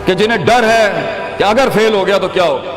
کہ جنہیں ڈر ہے کہ اگر فیل ہو گیا تو کیا ہوگا،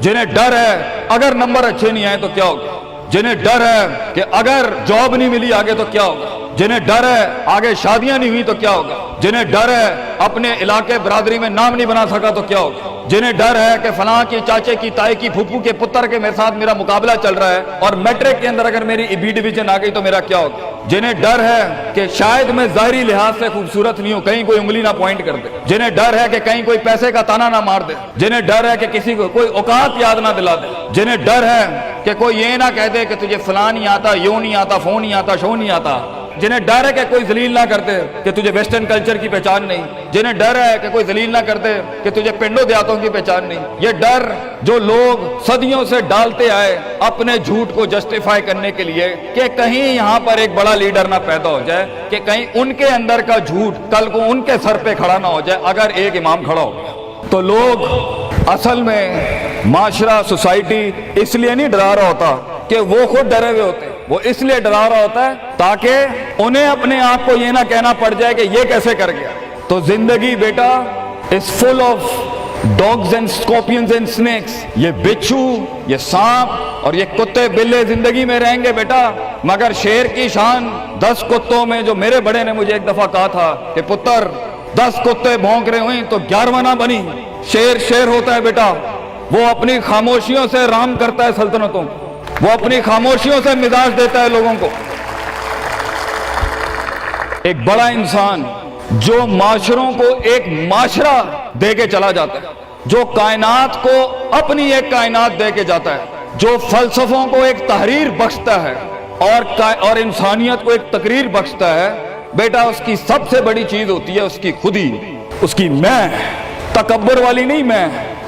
جنہیں ڈر ہے اگر نمبر اچھے نہیں آئے تو کیا ہوگا، جنہیں ڈر ہے کہ اگر جاب نہیں ملی آگے تو کیا ہوگا، جنہیں ڈر ہے آگے شادیاں نہیں ہوئی تو کیا ہوگا، جنہیں ڈر ہے اپنے علاقے برادری میں نام نہیں بنا سکا تو کیا ہوگا، جنہیں ڈر ہے کہ فلاں کی چاچے کی تائی کی پھپھو کے پتر کے میرے ساتھ میرا مقابلہ چل رہا ہے اور میٹرک کے اندر اگر میری بی ڈویژن آ گئی تو میرا کیا ہوگا، جنہیں ڈر ہے کہ شاید میں ظاہری لحاظ سے خوبصورت نہیں ہوں، کہیں کوئی انگلی نہ پوائنٹ کر دے، جنہیں ڈر ہے کہ کہیں کوئی پیسے کا تانا نہ مار دے، جنہیں ڈر ہے کہ کسی کو کوئی اوقات یاد نہ دلا دے، جنہیں ڈر ہے کہ کوئی یہ نہ کہہ دے کہ تجھے فلاں نہیں آتا، یوں نہیں آتا، فون نہیں آتا، شو نہیں آتا، جنہیں ڈر ہے کہ کوئی ذلیل نہ کرتے کہ تجھے ویسٹرن کلچر کی پہچان نہیں، جنہیں ڈر ہے کہ کوئی ذلیل نہ کرتے کہ تجھے پنڈوں دیہاتوں کی پہچان نہیں، یہ ڈر جو لوگ صدیوں سے ڈالتے آئے اپنے جھوٹ کو جسٹیفائی کرنے کے لیے کہ کہیں یہاں پر ایک بڑا لیڈر نہ پیدا ہو جائے، کہ کہیں ان کے اندر کا جھوٹ کل کو ان کے سر پہ کھڑا نہ ہو جائے اگر ایک امام کھڑا ہو گیا، تو لوگ اصل میں معاشرہ سوسائٹی اس لیے نہیں ڈرا رہا ہوتا کہ وہ خود ڈرے ہوئے ہوتے، وہ اس لیے ڈرا رہا ہوتا ہے تاکہ انہیں اپنے آپ کو یہ نہ کہنا پڑ جائے کہ یہ کیسے کر گیا۔ تو زندگی بیٹا is full of dogs and scorpions and snakes، یہ بچھو، یہ سانپ اور یہ کتے بلے زندگی میں رہیں گے بیٹا، مگر شیر کی شان 10 کتوں میں، جو میرے بڑے نے مجھے ایک دفعہ کہا تھا کہ پتر 10 کتے بھونک رہے ہوئیں تو 11واں نہ بنی، شیر شیر ہوتا ہے بیٹا، وہ اپنی خاموشیوں سے رام کرتا ہے سلطنتوں، وہ اپنی خاموشیوں سے مزاج دیتا ہے لوگوں کو۔ ایک بڑا انسان جو معاشروں کو ایک معاشرہ دے کے چلا جاتا ہے، جو کائنات کو اپنی ایک کائنات دے کے جاتا ہے، جو فلسفوں کو ایک تحریر بخشتا ہے اور انسانیت کو ایک تقریر بخشتا ہے، بیٹا اس کی سب سے بڑی چیز ہوتی ہے اس کی خودی، اس کی میں، تکبر والی نہیں میں،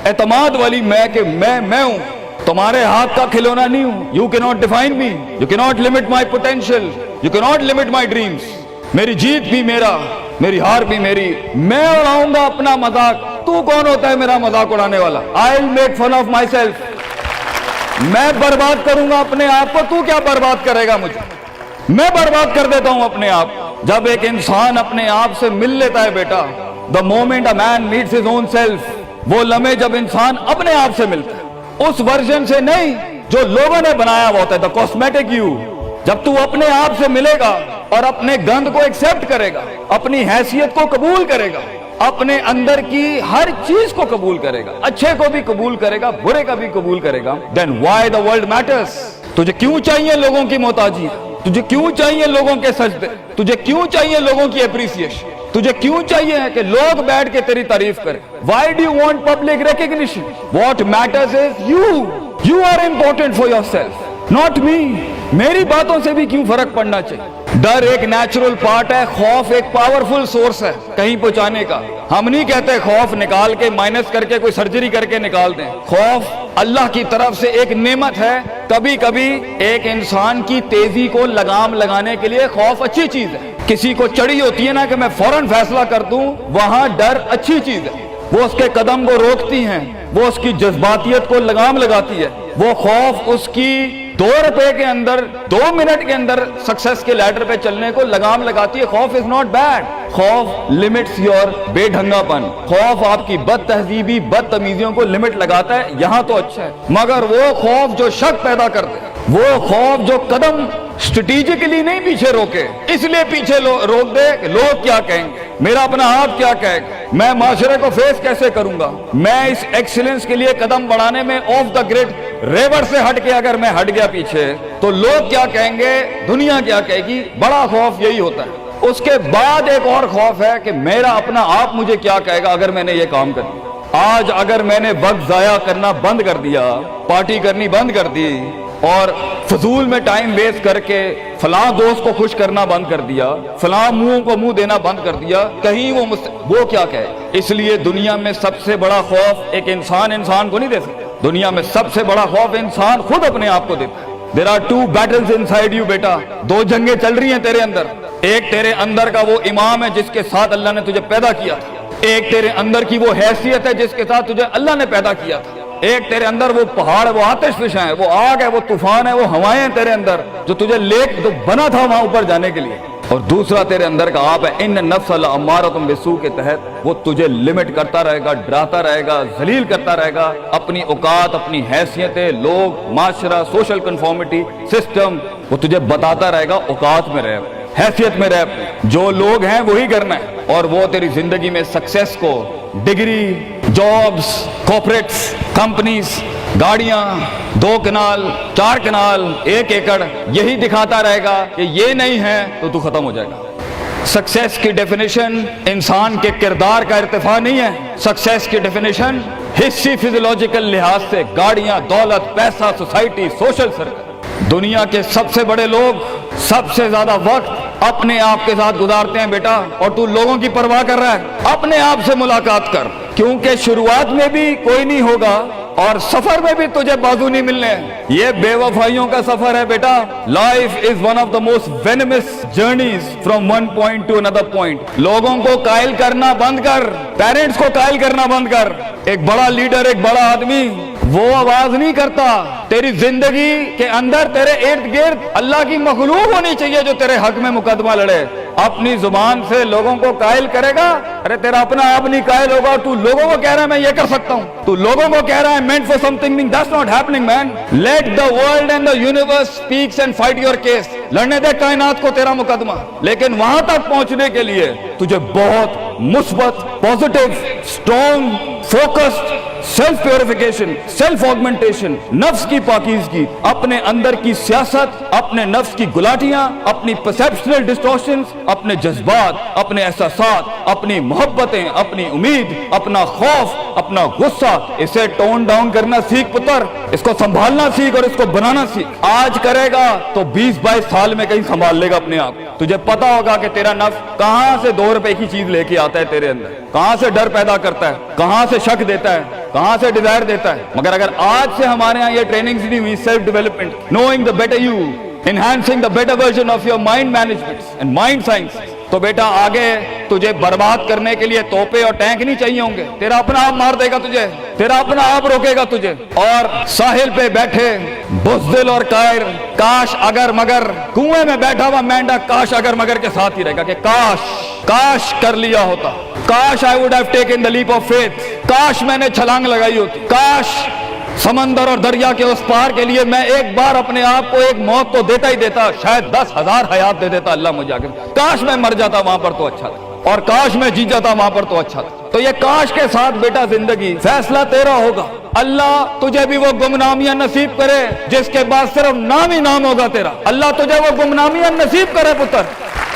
اعتماد والی میں، کہ میں ہوں، تمہارے ہاتھ کا کھلونا نہیں ہوں، you cannot define me, you cannot limit my potential, you cannot limit my dreams، میری جیت بھی میرا، میری ہار بھی میری، میں اڑاؤں گا اپنا مذاق، تو کون ہوتا ہے میرا مذاق اڑانے والا، I'll make fun of myself، میں برباد کروں گا اپنے آپ کو، تو کیا برباد کرے گا مجھے، میں برباد کر دیتا ہوں اپنے آپ۔ جب ایک انسان اپنے آپ سے مل لیتا ہے بیٹا، the moment a man meets his own self، وہ لمحے جب انسان اپنے آپ سے ملتا ہے، اس ورژن سے نہیں جو لوگوں نے بنایا ہوا ہوتا ہے، the cosmetic you، جب تو اپنے آپ سے ملے گا اور اپنے گند کو ایکسپٹ کرے گا، اپنی حیثیت کو قبول کرے گا، اپنے اندر کی ہر چیز کو قبول کرے گا، اچھے کو بھی قبول کرے گا، برے کا بھی قبول کرے گا، then why the world matters، تجھے کیوں چاہیے لوگوں کی محتاجی، تجھے کیوں چاہیے لوگوں کے سجدے، تجھے کیوں چاہیے لوگوں کی اپریسیشن، تجھے کیوں چاہیے کہ لوگ بیٹھ کے تیری تعریف کریں، why do you want public recognition، what matters is you are important for yourself، not me، میری باتوں سے بھی کیوں فرق پڑنا چاہیے۔ ڈر ایک نیچرل پارٹ ہے، خوف ایک پاورفل سورس ہے کہیں پہنچانے کا۔ ہم نہیں کہتے خوف نکال کے مائنس کر کے کوئی سرجری کر کے نکال دیں، خوف اللہ کی طرف سے ایک نعمت ہے۔ کبھی کبھی ایک انسان کی تیزی کو لگام لگانے کے لیے خوف اچھی چیز ہے۔ کسی کو چڑھی ہوتی ہے نا کہ میں فوراً فیصلہ کر دوں، وہاں ڈر اچھی چیز ہے، وہ اس کے قدم کو روکتی ہیں، وہ اس کی جذباتیت کو لگام لگاتی ہے۔ وہ خوف اس کی 2 روپے کے اندر 2 منٹ کے اندر سکسس کے لیڈر پہ چلنے کو لگام لگاتی ہے۔ خوف از ناٹ بیڈ، خوف لمٹس یور بے ڈھنگا پن، خوف آپ کی بد تہذیبی بد تمیزیوں کو لمٹ لگاتا ہے، یہاں تو اچھا ہے۔ مگر وہ خوف جو شک پیدا کر دے، وہ خوف جو قدم اسٹریٹجکلی نہیں پیچھے روکے، اس لیے پیچھے روک دے کہ لوگ کیا کہیں گے، میرا اپنا آپ کیا کہے گا، میں معاشرے کو فیس کیسے کروں گا، میں اس ایکسیلنس کے لیے قدم بڑھانے میں آف دا گریڈ ریور سے ہٹ کے اگر میں ہٹ گیا پیچھے تو لوگ کیا کہیں گے، دنیا کیا کہے گی۔ بڑا خوف یہی ہوتا ہے۔ اس کے بعد ایک اور خوف ہے کہ میرا اپنا آپ مجھے کیا کہے گا اگر میں نے یہ کام کر دیا۔ آج اگر میں نے وقت ضائع کرنا بند کر دیا، پارٹی کرنی بند کر دی اور فضول میں ٹائم ویسٹ کر کے فلاں دوست کو خوش کرنا بند کر دیا، فلاں منہ کو منہ دینا بند کر دیا، کہیں وہ کیا کہے۔ اس لیے دنیا میں سب سے بڑا خوف ایک انسان کو نہیں دے سکتا، دنیا میں سب سے بڑا خوف انسان خود اپنے آپ کو دیتا ہے۔ There are 2 battles inside you بیٹا، 2 جنگیں چل رہی ہیں تیرے اندر۔ ایک تیرے اندر کا وہ امام ہے جس کے ساتھ اللہ نے تجھے پیدا کیا تھا، ایک تیرے اندر کی وہ حیثیت ہے جس کے ساتھ تجھے اللہ نے پیدا کیا تھا، ایک تیرے اندر وہ پہاڑ ہے، وہ آتش فشاں ہے، وہ آگ ہے، وہ طوفان ہے، وہ ہوائیں ہیں تیرے اندر جو تجھے تو بنا تھا وہاں اوپر جانے کے لیے۔ اور دوسرا تیرے اندر کا آپ ہے ان نفس الامارۃ بالسوء کے تحت وہ تجھے لمٹ کرتا رہے گا، ڈراتا رہے گا، ذلیل کرتا رہے گا، اپنی اوقات، اپنی حیثیتیں، لوگ، معاشرہ، سوشل کنفارمیٹی، سسٹم، وہ تجھے بتاتا رہے گا اوقات میں رہ، حیثیت میں رہ، جو لوگ ہیں وہی کرنا ہے، اور وہ تیری زندگی میں سکسیس کو ڈگری، جابز، کارپوریٹس، کمپنیز، گاڑیاں، 2 کنال، 4 کنال، 1 ایکڑ، یہی دکھاتا رہے گا کہ یہ نہیں ہے تو ختم ہو جائے گا۔ سکسیس کی ڈیفینیشن انسان کے کردار کا ارتفاع نہیں ہے، سکسیس کی ڈیفینیشن حصی فزیولوجیکل لحاظ سے گاڑیاں، دولت، پیسہ، سوسائٹی، سوشل سرکل۔ دنیا کے سب سے بڑے لوگ سب سے زیادہ وقت اپنے آپ کے ساتھ گزارتے ہیں بیٹا، اور تو لوگوں کی پرواہ کر رہا ہے، اپنے آپ سے ملاقات کر، کیونکہ شروعات میں بھی کوئی نہیں ہوگا اور سفر میں بھی تجھے بازو نہیں ملنے۔ یہ بے وفائیوں کا سفر ہے بیٹا۔ Life is one of the most venomous journeys from one point to another point. لوگوں کو قائل کرنا بند کر، پیرنٹس کو قائل کرنا بند کر۔ ایک بڑا لیڈر، ایک بڑا آدمی وہ آواز نہیں کرتا، تیری زندگی کے اندر تیرے ارد گرد اللہ کی مخلوق ہونی چاہیے جو تیرے حق میں مقدمہ لڑے۔ اپنی زبان سے لوگوں کو قائل کرے گا، ارے تیرا اپنا آپ نہیں قائل ہوگا، تو لوگوں کو کہہ رہا ہے میں یہ کر سکتا ہوں، تو لوگوں کو کہہ رہا ہے meant for something, that's not happening man. Let the world and the universe speaks and fight your case. لڑنے دے کائنات کو تیرا مقدمہ، لیکن وہاں تک پہنچنے کے لیے تجھے بہت مثبت، positive, strong, focused, self purification, self augmentation, نفس کی پاکیزگی، اپنے اندر کی سیاست، اپنے نفس کی گلاٹیاں، اپنی پرسیپشنل ڈسٹورشنز، اپنے جذبات، اپنے احساسات، اپنی محبتیں، اپنی امید، اپنا خوف، اپنا غصہ، اسے ٹون ڈاؤن کرنا سیکھ پتر، اس کو سنبھالنا سیکھ اور اس کو بنانا سیکھ۔ آج کرے گا تو 20-22 سال میں کہیں سنبھال لے گا اپنے آپ۔ تجھے پتا ہوگا کہ تیرا نفس کہاں سے 2 روپے کی چیز لے کے آتا ہے تیرے اندر، کہاں سے ڈر پیدا کرتا ہے، کہاں سے شک دیتا ہے، کہاں سے ڈیزائر دیتا ہے۔ مگر اگر آج سے ہمارے ہاں یہ ٹریننگز نہیں ہوئی، self development, knowing the better you, enhancing the better version of your mind management and mind science, تو بیٹا آگے تجھے برباد کرنے کے لیے توپے اور ٹینک نہیں چاہیے ہوں گے، تیرا اپنا آپ مار دے گا تجھے، تیرا اپنا آپ روکے گا تجھے۔ اور ساحل پہ بیٹھے بزدل اور قائر، کاش اگر مگر، کنویں میں بیٹھا ہوا مینڈک کاش اگر مگر کے ساتھ ہی رہے گا کہ کاش کر لیا ہوتا، کاش I would have taken the leap of faith، کاش میں نے چھلانگ لگائی ہوتی، کاش سمندر اور دریا کے اس پار کے لیے میں ایک بار اپنے آپ کو ایک موت تو دیتا ہی دیتا، شاید 10,000 حیات دے دیتا اللہ مجھے آگے، کاش میں مر جاتا وہاں پر تو اچھا تھا، اور کاش میں جی جاتا وہاں پر تو اچھا تھا۔ تو یہ کاش کے ساتھ بیٹا زندگی، فیصلہ تیرا ہوگا۔ اللہ تجھے بھی وہ گمنامیاں نصیب کرے جس کے بعد صرف نام ہی نام ہوگا تیرا، اللہ تجھے وہ گمنامیاں نصیب کرے پتر،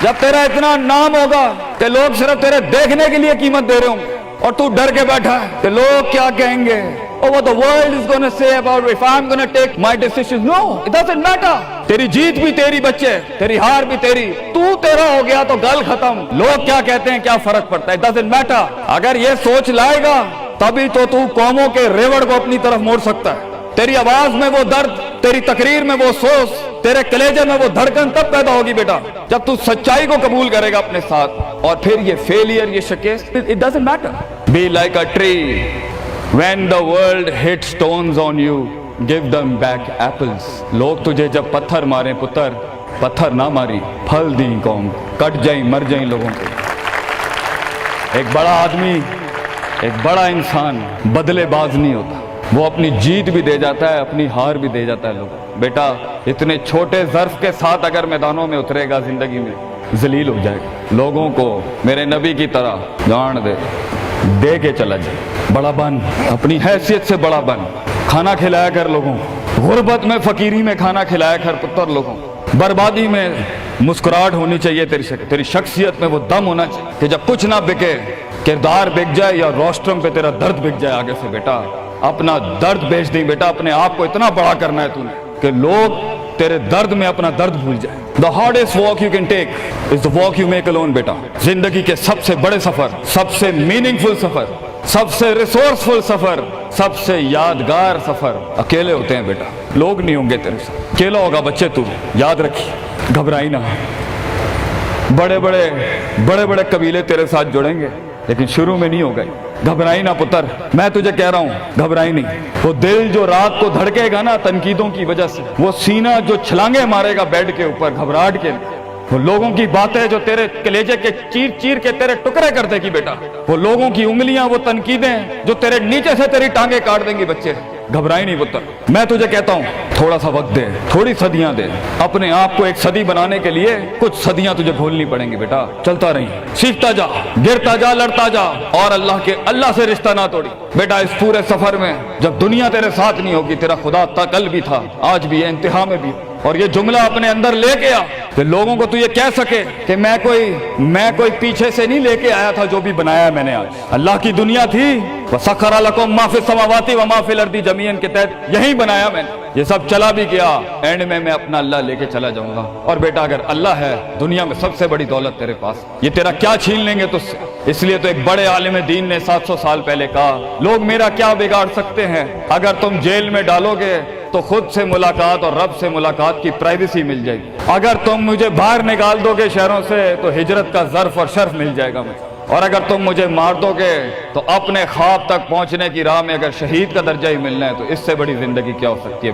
جب تیرا اتنا نام ہوگا کہ لوگ صرف تیرے دیکھنے کے لیے قیمت دے رہے ہوں گے، اور تو ڈر کے بیٹھا ہے کہ لوگ کیا کہیں گے، or what the world is going to say about if I'm going to take my decisions. No, it doesn't matter. تیری جیت بھی تیری بچے، تیری ہار بھی تیری، تو تیرا ہو گیا تو گل ختم، لوگ کیا کہتے ہیں کیا فرق پڑتا ہے، it doesn't matter۔ اگر یہ سوچ لائے گا تبھی تو قوموں کے ریوڑ کو اپنی طرف موڑ سکتا ہے۔ تیری آواز میں وہ درد، تیری تقریر میں وہ سوز، تیرے کلیجے میں وہ دھڑکن تب پیدا ہوگی بیٹا جب تو سچائی کو قبول کرے گا اپنے ساتھ، اور پھر یہ فیلئر، یہ شکست، it doesn't matter۔ Be like a tree when the world hits stones on you, give them back apples۔ لوگ تجھے جب پتھر ماریں پتر، پتھر نہ ماری، پھل دیں قوم، کٹ جائیں مر جائیں لوگوں کو۔ ایک بڑا آدمی، ایک بڑا انسان بدلے باز نہیں ہوتا، وہ اپنی جیت بھی دے جاتا ہے، اپنی ہار بھی دے جاتا ہے لوگوں۔ بیٹا اتنے چھوٹے ظرف کے ساتھ اگر میدانوں میں اترے گا زندگی میں، ذلیل ہو جائے گا، لوگوں کو میرے نبی کی طرح جان دے کے چلا جائے، بڑا بن، اپنی حیثیت سے بڑا بن، کھانا کھلایا کر لوگوں، غربت میں فقیری میں کھانا کھلایا کر پتر لوگوں، بربادی میں مسکراہٹ ہونی چاہیے تیری شخصیت میں وہ دم ہونا چاہیے کہ جب کچھ نہ بکے، کردار بک جائے یا روسٹرم پہ تیرا درد بک جائے آگے سے، بیٹا اپنا درد بیچ دیں بیٹا، اپنے آپ کو اتنا بڑا کرنا ہے تو نے کہ لوگ تیرے درد میں اپنا درد بھول جائیں۔ The hardest walk you can take is the walk you make alone بیٹا۔ زندگی کے سب سے بڑے سفر، سب سے میننگ فل سفر، سب سے ریسورسفل سفر، سب سے یادگار سفر اکیلے ہوتے ہیں بیٹا، لوگ نہیں ہوں گے تیرے ساتھ، اکیلا ہوگا بچے تو، یاد رکھیے، گھبرائی نہ۔ بڑے بڑے قبیلے تیرے ساتھ جڑیں گے لیکن شروع میں نہیں ہوگا، گھبرائی نہ پتر، میں تجھے کہہ رہا ہوں گھبرائی نہیں۔ وہ دل جو رات کو دھڑکے گا نا تنقیدوں کی وجہ سے، وہ سینہ جو چھلانگے مارے گا بیڈ کے اوپر گھبراہٹ کے، وہ لوگوں کی باتیں جو تیرے کلیجے کے چیر چیر کے تیرے ٹکڑے کر دے گی بیٹا، وہ لوگوں کی انگلیاں، وہ تنقیدیں جو تیرے نیچے سے تیری ٹانگیں کاٹ دیں گی بچے، گھبرائی نہیں پتر۔ میں تجھے کہتا ہوں تھوڑا سا وقت دے، تھوڑی صدیاں دے، اپنے آپ کو ایک صدی بنانے کے لیے کچھ صدیاں تجھے گھولنی پڑیں گی بیٹا، چلتا رہی، سیکھتا جا، گرتا جا، لڑتا جا، اور اللہ سے رشتہ نہ توڑی بیٹا۔ اس پورے سفر میں جب دنیا تیرے ساتھ نہیں ہوگی، تیرا خدا کل بھی تھا، آج بھی ہے، انتہا میں بھی، اور یہ جملہ اپنے اندر لے کے آ کہ لوگوں کو تو یہ کہہ سکے کہ میں کوئی پیچھے سے نہیں لے کے آیا تھا، جو بھی بنایا میں نے آج اللہ کی دنیا تھی، وَسَخَّرَ لَكُم مَّا فِي السَّمَاوَاتِ وَمَا فِي الْأَرْضِ جَمِيعًا کے تحت یہی بنایا میں نے، یہ سب چلا بھی گیا، اینڈ میں اپنا اللہ لے کے چلا جاؤں گا۔ اور بیٹا اگر اللہ ہے دنیا میں سب سے بڑی دولت تیرے پاس، یہ تیرا کیا چھین لیں گے تجھ سے؟ اس لیے تو ایک بڑے عالم دین نے 700 سال پہلے کہا، لوگ میرا کیا بگاڑ سکتے ہیں؟ اگر تم جیل میں ڈالو گے تو خود سے ملاقات اور رب سے ملاقات کی پرائیویسی مل جائے گی، اگر تم مجھے باہر نکال دو گے شہروں سے تو ہجرت کا ظرف اور شرف مل جائے گا مجھے، اور اگر تم مجھے مار دو گے تو اپنے خواب تک پہنچنے کی راہ میں اگر شہید کا درجہ ہی ملنا ہے تو اس سے بڑی زندگی کیا ہو سکتی ہے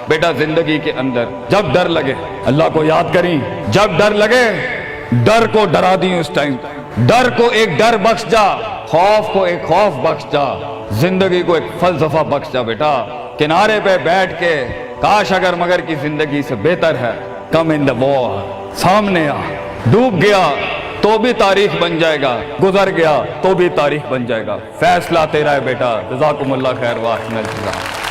بیٹا زندگی کے اندر جب ڈر لگے اللہ کو یاد کریں، جب ڈر لگے ڈر کو ڈرا دیں، اس ٹائم ڈر کو ایک ڈر بخش جا، خوف کو ایک خوف بخش جا، زندگی کو ایک فلسفہ بخش جا بیٹا۔ کنارے پہ بیٹھ کے کاش اگر مگر کی زندگی سے بہتر ہے، کم ان دا وار، سامنے آ، ڈوب گیا تو بھی تاریخ بن جائے گا، گزر گیا تو بھی تاریخ بن جائے گا، فیصلہ تیرا ہے بیٹا۔ جزاکم اللہ خیر واحسن الجزاء۔